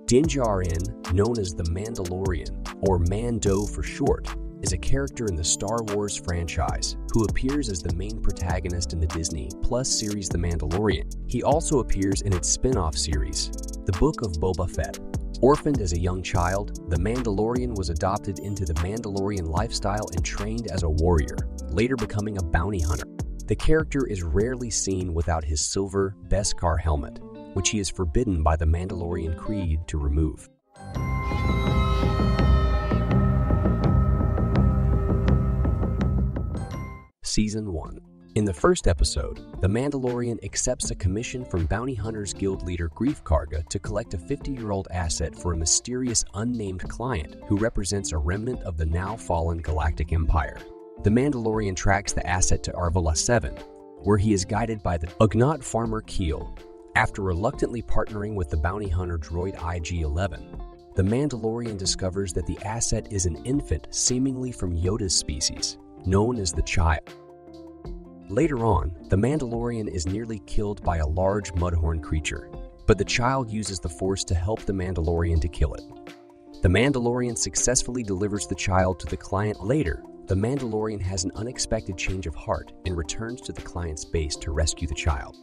Din Djarin, known as the Mandalorian, or Mando for short, is a character in the Star Wars franchise who appears as the main protagonist in the Disney Plus series The Mandalorian. He also appears in its spin-off series, The Book of Boba Fett. Orphaned as a young child, the Mandalorian was adopted into the Mandalorian lifestyle and trained as a warrior, later becoming a bounty hunter. The character is rarely seen without his silver Beskar helmet, which he is forbidden by the Mandalorian Creed to remove. Season 1. In the first episode, the Mandalorian accepts a commission from Bounty Hunters Guild leader Greef Karga to collect a 50-year-old asset for a mysterious unnamed client who represents a remnant of the now-fallen Galactic Empire. The Mandalorian tracks the asset to Arvala 7, where he is guided by the Ugnaught farmer Keel. After reluctantly partnering with the bounty hunter droid IG-11, the Mandalorian discovers that the asset is an infant seemingly from Yoda's species, known as the Child. Later on, the Mandalorian is nearly killed by a large mudhorn creature, but the Child uses the Force to help the Mandalorian to kill it. The Mandalorian successfully delivers the Child to the client. Later, the Mandalorian has an unexpected change of heart and returns to the client's base to rescue the Child.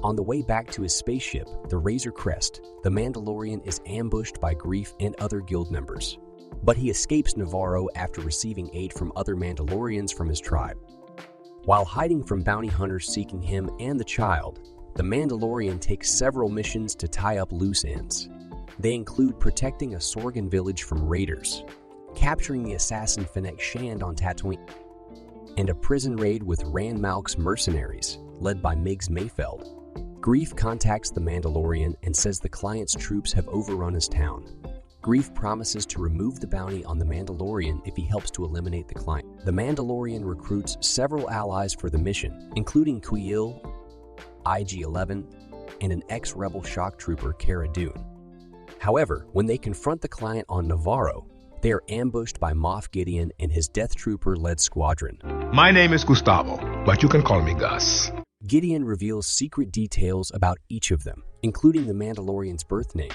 On the way back to his spaceship, the Razor Crest, the Mandalorian is ambushed by Greef and other guild members. But he escapes Navarro after receiving aid from other Mandalorians from his tribe. While hiding from bounty hunters seeking him and the Child, the Mandalorian takes several missions to tie up loose ends. They include protecting a Sorgan village from raiders, capturing the assassin Fennec Shand on Tatooine, and a prison raid with Rand Malk's mercenaries, led by Migs Mayfeld. Greef contacts the Mandalorian and says the client's troops have overrun his town. Greef promises to remove the bounty on the Mandalorian if he helps to eliminate the client. The Mandalorian recruits several allies for the mission, including Kuiil, IG-11, and an ex-rebel shock trooper, Cara Dune. However, when they confront the client on Navarro, they are ambushed by Moff Gideon and his Death Trooper-led squadron. My name is Gustavo, but you can call me Gus. Gideon reveals secret details about each of them, including the Mandalorian's birth name,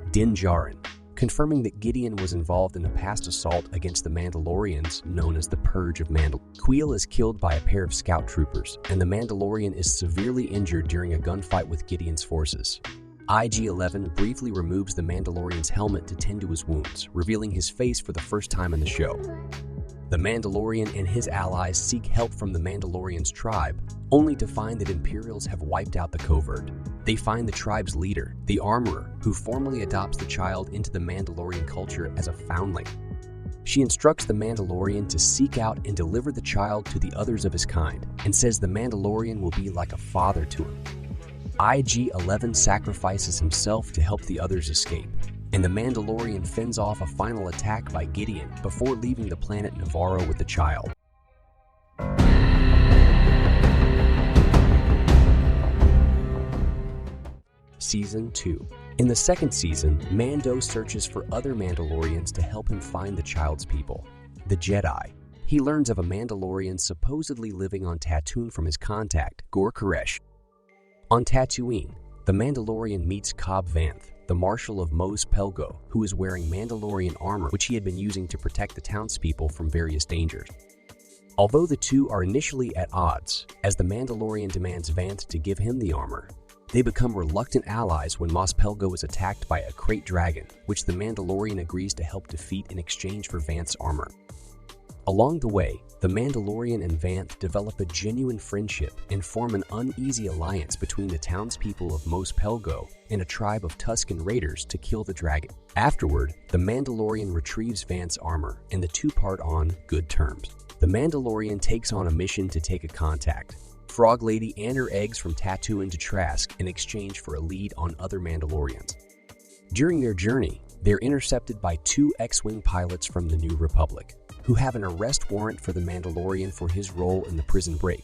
Din Djarin, confirming that Gideon was involved in a past assault against the Mandalorians known as the Purge of Mandalore. Kuiil is killed by a pair of scout troopers, and the Mandalorian is severely injured during a gunfight with Gideon's forces. IG-11 briefly removes the Mandalorian's helmet to tend to his wounds, revealing his face for the first time in the show. The Mandalorian and his allies seek help from the Mandalorian's tribe, only to find that Imperials have wiped out the covert. They find the tribe's leader, the Armorer, who formally adopts the Child into the Mandalorian culture as a foundling. She instructs the Mandalorian to seek out and deliver the Child to the others of his kind, and says the Mandalorian will be like a father to him. IG-11 sacrifices himself to help the others escape, and the Mandalorian fends off a final attack by Gideon before leaving the planet Navarro with the Child. Season 2. In the second season, Mando searches for other Mandalorians to help him find the Child's people, the Jedi. He learns of a Mandalorian supposedly living on Tatooine from his contact, Gor Koresh. On Tatooine, the Mandalorian meets Cobb Vanth, the Marshal of Mos Pelgo, who is wearing Mandalorian armor which he had been using to protect the townspeople from various dangers. Although the two are initially at odds, as the Mandalorian demands Vanth to give him the armor, they become reluctant allies when Mos Pelgo is attacked by a Krayt Dragon, which the Mandalorian agrees to help defeat in exchange for Vanth's armor. Along the way, the Mandalorian and Vanth develop a genuine friendship and form an uneasy alliance between the townspeople of Mos Pelgo and a tribe of Tusken raiders to kill the dragon. Afterward, the Mandalorian retrieves Vanth's armor, and the two part on good terms. The Mandalorian takes on a mission to take a contact, Frog Lady, and her eggs from Tatooine to Trask in exchange for a lead on other Mandalorians. During their journey, they're intercepted by two X-Wing pilots from the New Republic, who have an arrest warrant for the Mandalorian for his role in the prison break,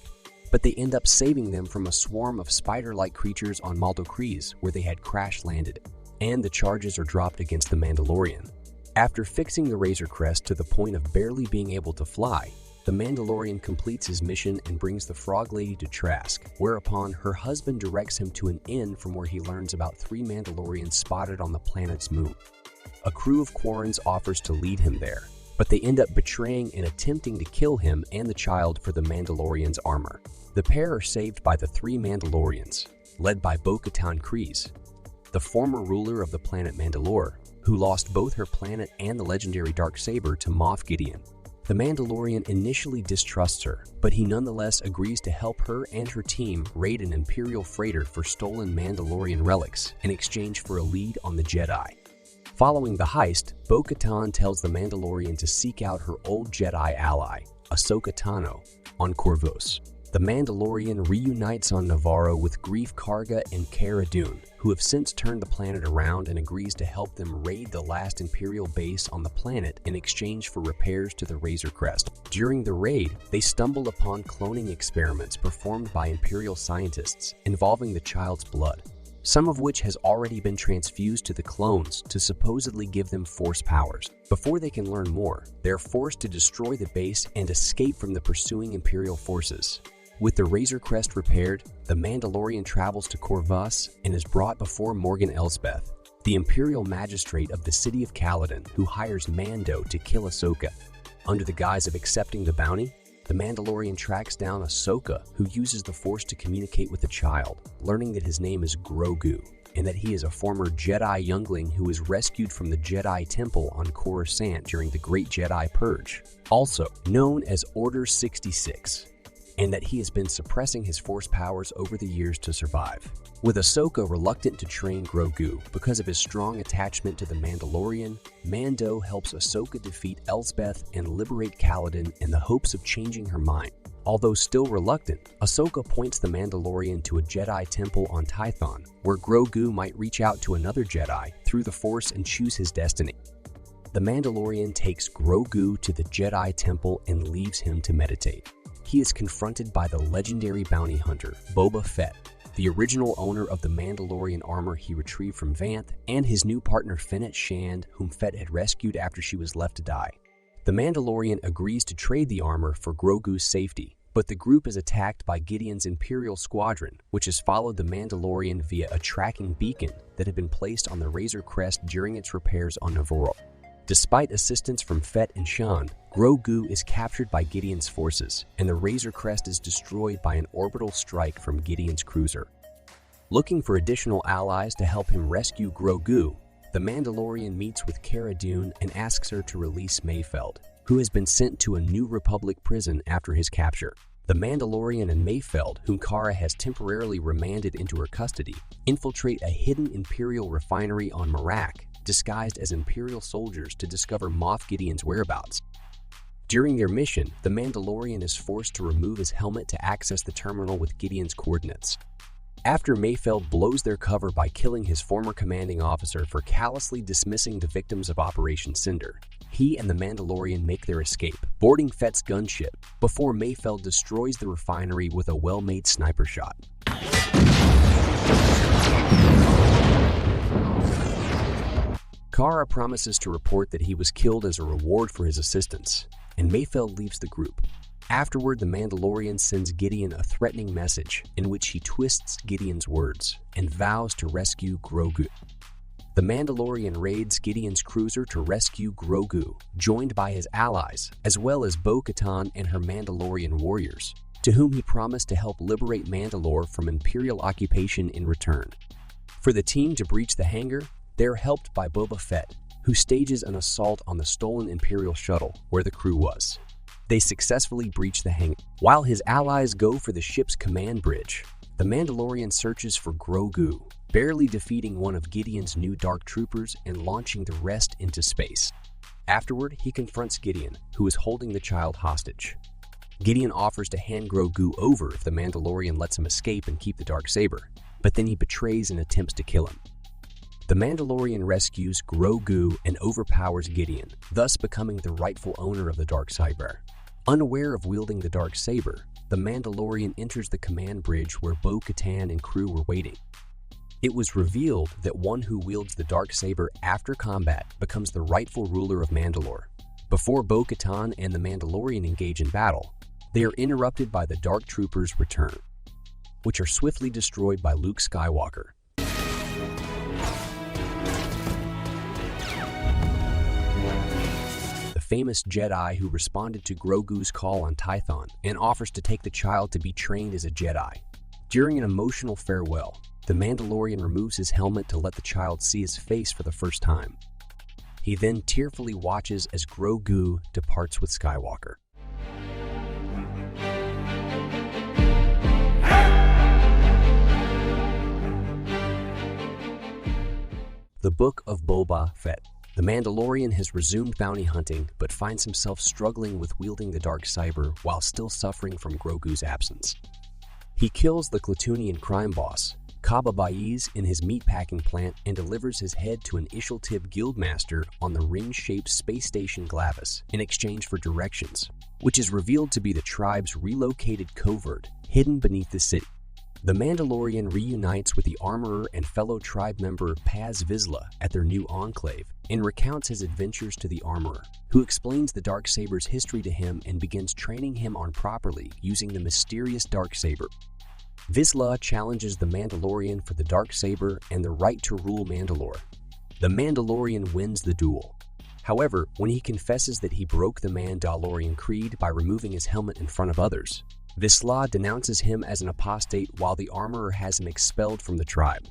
but they end up saving them from a swarm of spider-like creatures on Maldo Kreis where they had crash-landed, and the charges are dropped against the Mandalorian. After fixing the Razor Crest to the point of barely being able to fly, the Mandalorian completes his mission and brings the Frog Lady to Trask, whereupon her husband directs him to an inn from where he learns about 3 Mandalorians spotted on the planet's moon. A crew of Quarrens offers to lead him there, but they end up betraying and attempting to kill him and the child for the Mandalorian's armor. The pair are saved by the 3 Mandalorians, led by Bo-Katan Kryze, the former ruler of the planet Mandalore, who lost both her planet and the legendary Darksaber to Moff Gideon. The Mandalorian initially distrusts her, but he nonetheless agrees to help her and her team raid an Imperial freighter for stolen Mandalorian relics in exchange for a lead on the Jedi. Following the heist, Bo-Katan tells the Mandalorian to seek out her old Jedi ally, Ahsoka Tano, on Corvus. The Mandalorian reunites on Navarro with Greef Karga and Cara Dune, who have since turned the planet around, and agrees to help them raid the last Imperial base on the planet in exchange for repairs to the Razor Crest. During the raid, they stumble upon cloning experiments performed by Imperial scientists involving the child's blood, some of which has already been transfused to the clones to supposedly give them Force powers. Before they can learn more, they are forced to destroy the base and escape from the pursuing Imperial forces. With the Razor Crest repaired, the Mandalorian travels to Corvus and is brought before Morgan Elsbeth, the Imperial magistrate of the city of Caladan, who hires Mando to kill Ahsoka. Under the guise of accepting the bounty, the Mandalorian tracks down Ahsoka, who uses the Force to communicate with the child, learning that his name is Grogu, and that he is a former Jedi youngling who was rescued from the Jedi Temple on Coruscant during the Great Jedi Purge, also known as Order 66. And that he has been suppressing his Force powers over the years to survive. With Ahsoka reluctant to train Grogu because of his strong attachment to the Mandalorian, Mando helps Ahsoka defeat Elsbeth and liberate Caladan in the hopes of changing her mind. Although still reluctant, Ahsoka points the Mandalorian to a Jedi temple on Tython, where Grogu might reach out to another Jedi through the Force and choose his destiny. The Mandalorian takes Grogu to the Jedi temple and leaves him to meditate. He is confronted by the legendary bounty hunter, Boba Fett, the original owner of the Mandalorian armor he retrieved from Vanth, and his new partner Fennec Shand, whom Fett had rescued after she was left to die. The Mandalorian agrees to trade the armor for Grogu's safety, but the group is attacked by Gideon's Imperial squadron, which has followed the Mandalorian via a tracking beacon that had been placed on the Razor Crest during its repairs on Navarro. Despite assistance from Fett and Shan, Grogu is captured by Gideon's forces, and the Razor Crest is destroyed by an orbital strike from Gideon's cruiser. Looking for additional allies to help him rescue Grogu, the Mandalorian meets with Cara Dune and asks her to release Mayfeld, who has been sent to a New Republic prison after his capture. The Mandalorian and Mayfeld, whom Cara has temporarily remanded into her custody, infiltrate a hidden Imperial refinery on Merak, disguised as Imperial soldiers to discover Moff Gideon's whereabouts. During their mission, the Mandalorian is forced to remove his helmet to access the terminal with Gideon's coordinates. After Mayfeld blows their cover by killing his former commanding officer for callously dismissing the victims of Operation Cinder, he and the Mandalorian make their escape, boarding Fett's gunship, before Mayfeld destroys the refinery with a well-made sniper shot. Cara promises to report that he was killed as a reward for his assistance, and Mayfeld leaves the group. Afterward, the Mandalorian sends Gideon a threatening message in which he twists Gideon's words and vows to rescue Grogu. The Mandalorian raids Gideon's cruiser to rescue Grogu, joined by his allies, as well as Bo-Katan and her Mandalorian warriors, to whom he promised to help liberate Mandalore from Imperial occupation in return. For the team to breach the hangar, they are helped by Boba Fett, who stages an assault on the stolen Imperial shuttle where the crew was. They successfully breach the hangar. While his allies go for the ship's command bridge, the Mandalorian searches for Grogu, barely defeating one of Gideon's new Dark Troopers and launching the rest into space. Afterward, he confronts Gideon, who is holding the child hostage. Gideon offers to hand Grogu over if the Mandalorian lets him escape and keep the Darksaber, but then he betrays and attempts to kill him. The Mandalorian rescues Grogu and overpowers Gideon, thus becoming the rightful owner of the Darksaber. Unaware of wielding the Darksaber, the Mandalorian enters the command bridge where Bo-Katan and crew were waiting. It was revealed that one who wields the Darksaber after combat becomes the rightful ruler of Mandalore. Before Bo-Katan and the Mandalorian engage in battle, they are interrupted by the Dark Troopers' return, which are swiftly destroyed by Luke Skywalker. The famous Jedi who responded to Grogu's call on Tython and offers to take the child to be trained as a Jedi. During an emotional farewell, the Mandalorian removes his helmet to let the child see his face for the first time. He then tearfully watches as Grogu departs with Skywalker. The Book of Boba Fett. The Mandalorian has resumed bounty hunting, but finds himself struggling with wielding the dark saber while still suffering from Grogu's absence. He kills the Klatooinian crime boss, Kaba Baiz, in his meatpacking plant and delivers his head to an Ishiltib guildmaster on the ring-shaped space station Glavis in exchange for directions, which is revealed to be the tribe's relocated covert hidden beneath the city. The Mandalorian reunites with the armorer and fellow tribe member Paz Vizsla at their new enclave and recounts his adventures to the armorer, who explains the Darksaber's history to him and begins training him on properly using the mysterious Darksaber. Vizsla challenges the Mandalorian for the Darksaber and the right to rule Mandalore. The Mandalorian wins the duel. However, when he confesses that he broke the Mandalorian creed by removing his helmet in front of others, Vizsla denounces him as an apostate while the armorer has him expelled from the tribe.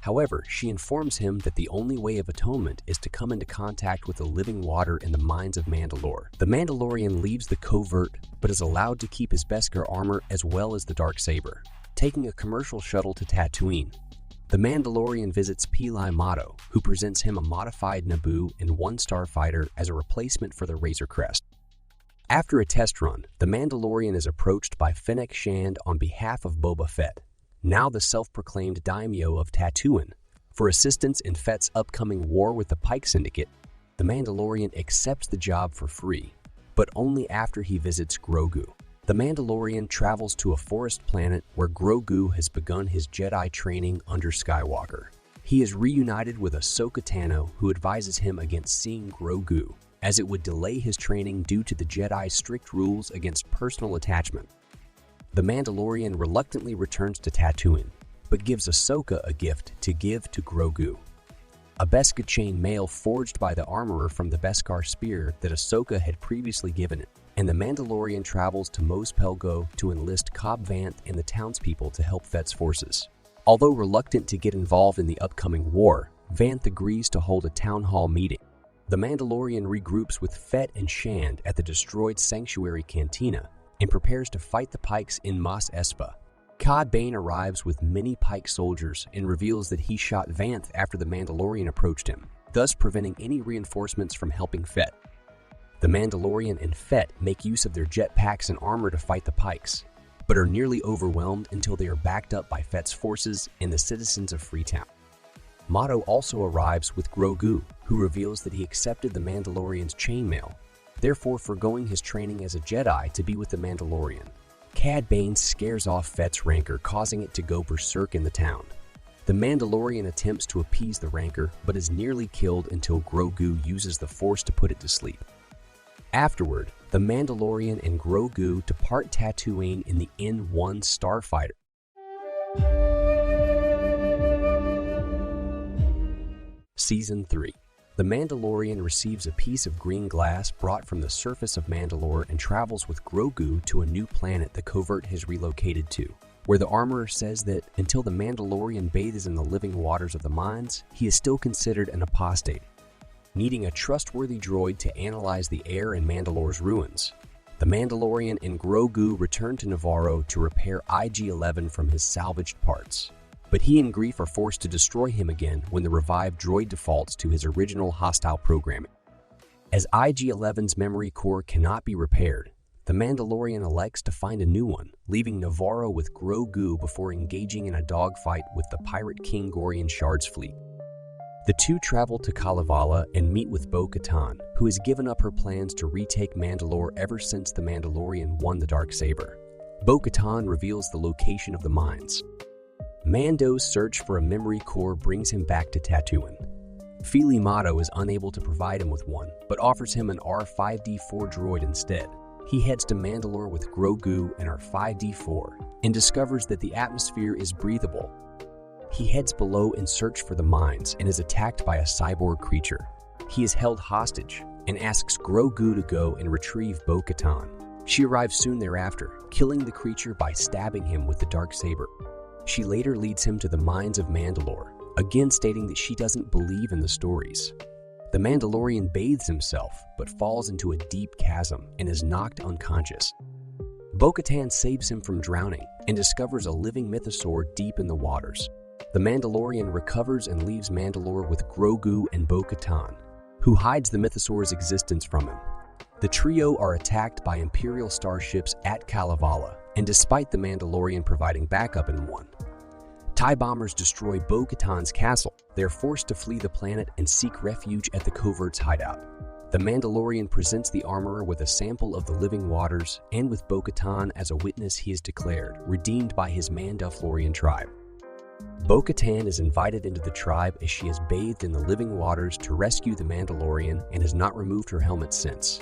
However, she informs him that the only way of atonement is to come into contact with the living water in the mines of Mandalore. The Mandalorian leaves the covert, but is allowed to keep his Beskar armor as well as the Darksaber, taking a commercial shuttle to Tatooine. The Mandalorian visits Peli Motto, who presents him a modified Naboo and one starfighter as a replacement for the Razor Crest. After a test run, the Mandalorian is approached by Fennec Shand on behalf of Boba Fett, now the self-proclaimed daimyo of Tatooine, for assistance in Fett's upcoming war with the Pike Syndicate. The Mandalorian accepts the job for free, but only after he visits Grogu. The Mandalorian travels to a forest planet where Grogu has begun his Jedi training under Skywalker. He is reunited with Ahsoka Tano, who advises him against seeing Grogu, as it would delay his training due to the Jedi's strict rules against personal attachment. The Mandalorian reluctantly returns to Tatooine, but gives Ahsoka a gift to give to Grogu. A Beskar chain mail forged by the armorer from the Beskar spear that Ahsoka had previously given it, and the Mandalorian travels to Mos Pelgo to enlist Cobb Vanth and the townspeople to help Fett's forces. Although reluctant to get involved in the upcoming war, Vanth agrees to hold a town hall meeting. The Mandalorian regroups with Fett and Shand at the destroyed Sanctuary Cantina and prepares to fight the Pikes in Mos Espa. Cad Bane arrives with many Pike soldiers and reveals that he shot Vanth after the Mandalorian approached him, thus preventing any reinforcements from helping Fett. The Mandalorian and Fett make use of their jetpacks and armor to fight the Pikes, but are nearly overwhelmed until they are backed up by Fett's forces and the citizens of Freetown. Motto also arrives with Grogu, who reveals that he accepted the Mandalorian's chainmail, therefore forgoing his training as a Jedi to be with the Mandalorian. Cad Bane scares off Fett's rancor, causing it to go berserk in the town. The Mandalorian attempts to appease the rancor, but is nearly killed until Grogu uses the Force to put it to sleep. Afterward, the Mandalorian and Grogu depart Tatooine in the N-1 starfighter. Season 3. The Mandalorian receives a piece of green glass brought from the surface of Mandalore and travels with Grogu to a new planet the covert has relocated to, where the armorer says that until the Mandalorian bathes in the living waters of the mines, he is still considered an apostate. Needing a trustworthy droid to analyze the air in Mandalore's ruins, the Mandalorian and Grogu return to Navarro to repair IG-11 from his salvaged parts. But he and Greef are forced to destroy him again when the revived droid defaults to his original hostile programming. As IG-11's memory core cannot be repaired, the Mandalorian elects to find a new one, leaving Navarro with Grogu before engaging in a dogfight with the pirate King Gorian Shard's fleet. The two travel to Kalevala and meet with Bo-Katan, who has given up her plans to retake Mandalore ever since the Mandalorian won the Darksaber. Bo-Katan reveals the location of the mines. Mando's search for a memory core brings him back to Tatooine. Feely Motto is unable to provide him with one, but offers him an R5D4 droid instead. He heads to Mandalore with Grogu and R5D4 and discovers that the atmosphere is breathable. He heads below in search for the mines and is attacked by a cyborg creature. He is held hostage and asks Grogu to go and retrieve Bo-Katan. She arrives soon thereafter, killing the creature by stabbing him with the darksaber. She later leads him to the mines of Mandalore, again stating that she doesn't believe in the stories. The Mandalorian bathes himself, but falls into a deep chasm and is knocked unconscious. Bo-Katan saves him from drowning and discovers a living mythosaur deep in the waters. The Mandalorian recovers and leaves Mandalore with Grogu and Bo-Katan, who hides the mythosaur's existence from him. The trio are attacked by Imperial starships at Kalevala, and despite the Mandalorian providing backup in one, TIE bombers destroy Bo-Katan's castle. They are forced to flee the planet and seek refuge at the covert's hideout. The Mandalorian presents the armorer with a sample of the living waters, and with Bo-Katan as a witness, he is declared redeemed by his Mandalorian tribe. Bo-Katan is invited into the tribe as she has bathed in the living waters to rescue the Mandalorian and has not removed her helmet since.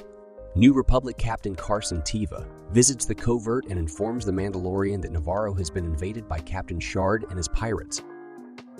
New Republic Captain Carson Teva visits the covert and informs the Mandalorian that Navarro has been invaded by Captain Shard and his pirates.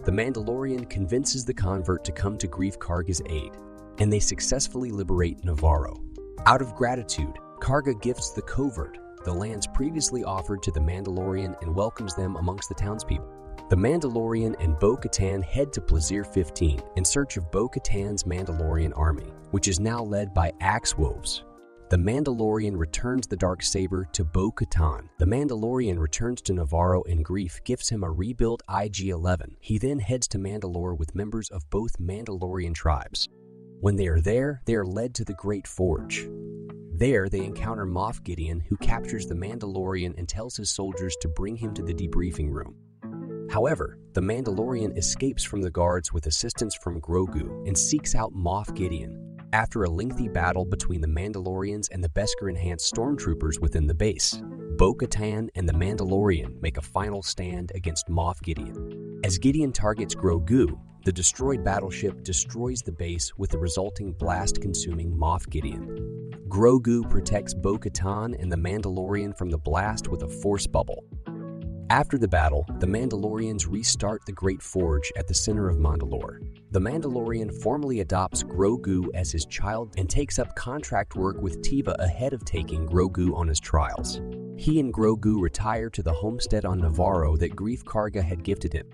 The Mandalorian convinces the convert to come to Greef Karga's aid, and they successfully liberate Navarro. Out of gratitude, Karga gifts the covert the lands previously offered to the Mandalorian and welcomes them amongst the townspeople. The Mandalorian and Bo-Katan head to Plazir 15 in search of Bo-Katan's Mandalorian army, which is now led by Axe-Woves. The Mandalorian returns the darksaber to Bo-Katan. The Mandalorian returns to Navarro and Greef gifts him a rebuilt IG-11. He then heads to Mandalore with members of both Mandalorian tribes. When they are there, they are led to the Great Forge. There, they encounter Moff Gideon, who captures the Mandalorian and tells his soldiers to bring him to the debriefing room. However, the Mandalorian escapes from the guards with assistance from Grogu and seeks out Moff Gideon. After a lengthy battle between the Mandalorians and the Beskar-enhanced stormtroopers within the base, Bo-Katan and the Mandalorian make a final stand against Moff Gideon. As Gideon targets Grogu, the destroyed battleship destroys the base with the resulting blast consuming Moff Gideon. Grogu protects Bo-Katan and the Mandalorian from the blast with a force bubble. After the battle, the Mandalorians restart the Great Forge at the center of Mandalore. The Mandalorian formally adopts Grogu as his child and takes up contract work with Teva ahead of taking Grogu on his trials. He and Grogu retire to the homestead on Navarro that Greef Karga had gifted him.